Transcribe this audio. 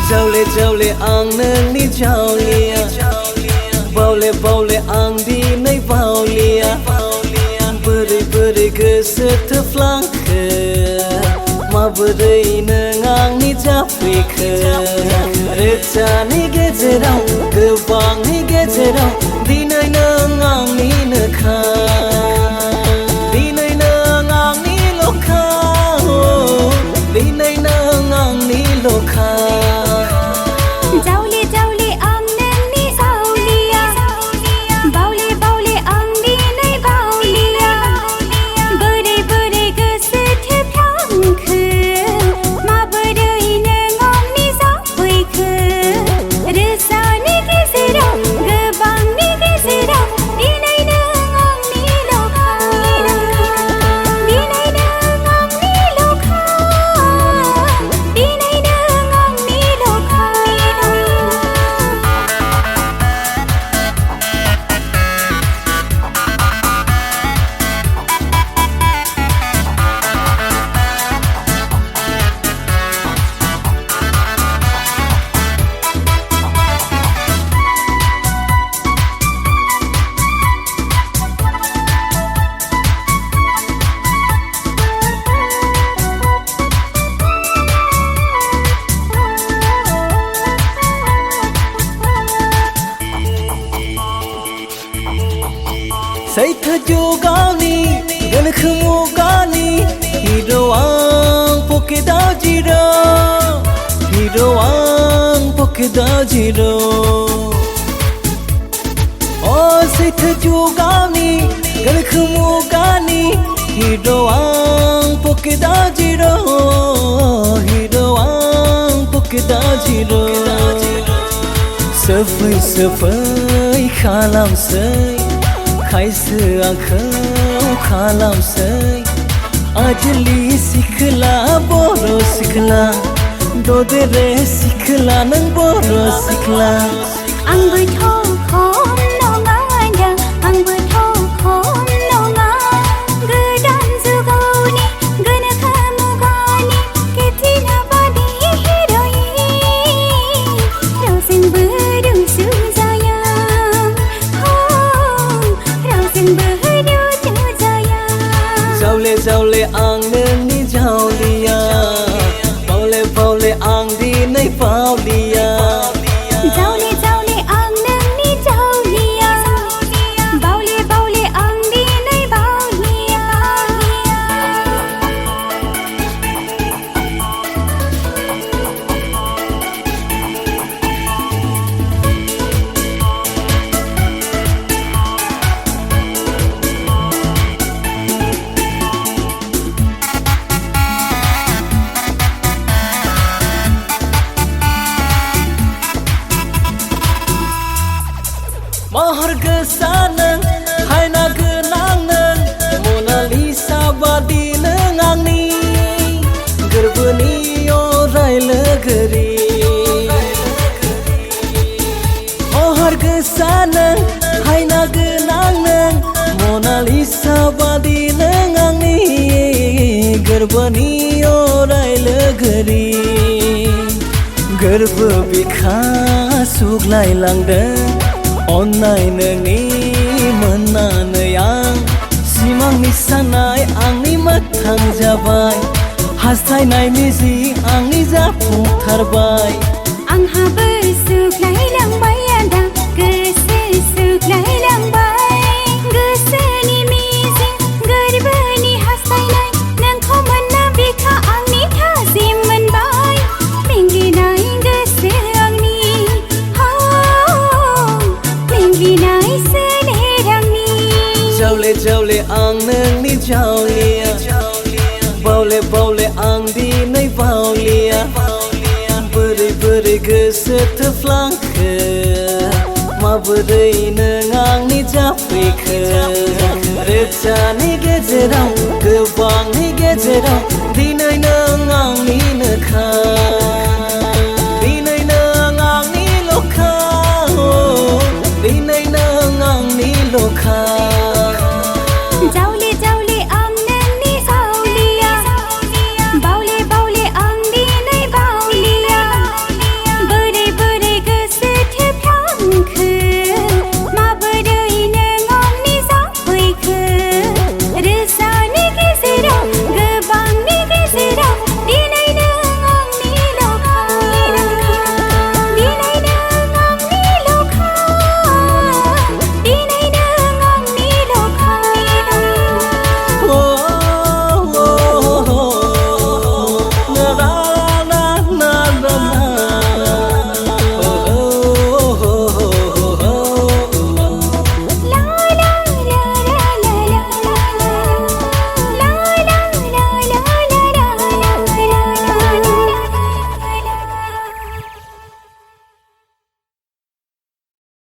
Jawle jawle ang nani jawliya Bawle bawle ang di nay bawliya Beri beri goso teflangke Maberi nengang ni japike Reca ni gezerau Gebang ni gezerau Dinay nengang ni nekang Dinay nengang ni lokang Dinay nengang ni lokang Jawle jawle ang nani sauliya Bawle bawle ang di nay bawliya Beri beri goso teflangke Maberi nengang ni japike Reca ni gezerau Gebang ni gezerau Dinay nengang ni lokang Dinay nengang ni lokang Dinay nengang ni lokang Say thajo gani gan khumo gani hero ang pokeda jiro hero ang pokeda jiro Oh say thajo gani gan khumo gani hero ang pokeda jiro hero ang pokeda jiro Safai safai khalam say Kaise akhau khalam say Ajli sikhla Bodo sikhla Dodere sikhla nang Bodo sikhla Ang bertho khom nonga ada Ang bertho khom nonga Gedan zugoni Gana kamu gani Ketina badi hiroi Rausin berdung suzayang Rausin berdung suzayang Jawle jawle ang nani jawliya Bawle bawle ang di nay bawliya Jawle jawle ang nani jawliya Bawle bawle ang di nay bawliya Mahar gesanang haina genang nang Mona Lisa badi nengang ni Gerbeni orai legeri Mahar gesanang haina genang nang Mona Lisa badi nengang ni Gerbeni orai legeri Gerb bikha suglai langdeng Onai nengi menane yang Simang ni sanai ang ni matang jabai Hasai nai misi ang ni japu tarbai Ang haber suklai lang bayada Gese suklai lang bay Gese ni misi Gerbe ni hasai nai Nang koman na bika ang ni tazim man bay Minggi nai gese ang ni Minggi nai selerang ni Jawle jawle ang nani jawliya Bawle bawle ang di nay bawliya Beri beri goso teflangke Maberi nengang ni japike Reca ni gezerau Gebang ni gezerau